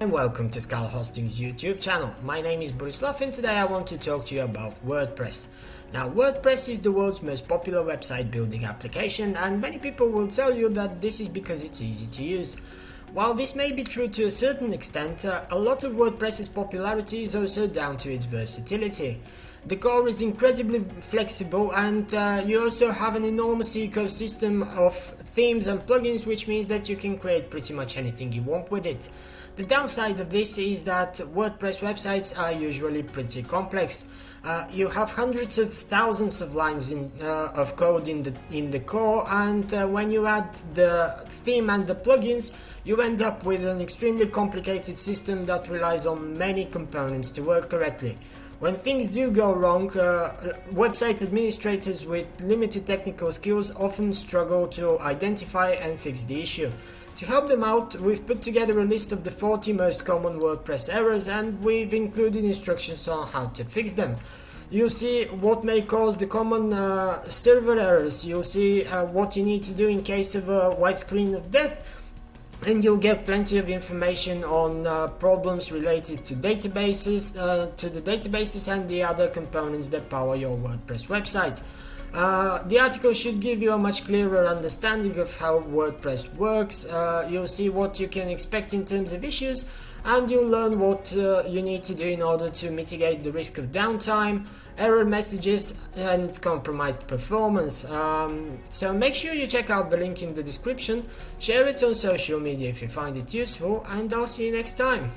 and welcome to ScalaHosting's YouTube channel. My name is Borislav and today I want to talk to you about WordPress. Now, WordPress is the world's most popular website building application, and many people will tell you that this is because it's easy to use. While this may be true to a certain extent, a lot of WordPress's popularity is also down to its versatility. The core is incredibly flexible, and you also have an enormous ecosystem of themes and plugins, which means that you can create pretty much anything you want with it. The downside of this is that WordPress websites are usually pretty complex. You have hundreds of thousands of lines of code in the core, and when you add the theme and the plugins, you end up with an extremely complicated system that relies on many components to work correctly. When things do go wrong, website administrators with limited technical skills often struggle to identify and fix the issue. To help them out, we've put together a list of the 40 most common WordPress errors, and we've included instructions on how to fix them. You'll see what may cause the common server errors, you'll see what you need to do in case of a white screen of death, and you'll get plenty of information on problems related to databases, and the other components that power your WordPress website. The article should give you a much clearer understanding of how WordPress works. You'll see what you can expect in terms of issues, and you'll learn what you need to do in order to mitigate the risk of downtime, error messages, and compromised performance. So make sure you check out the link in the description, share it on social media if you find it useful, and I'll see you next time.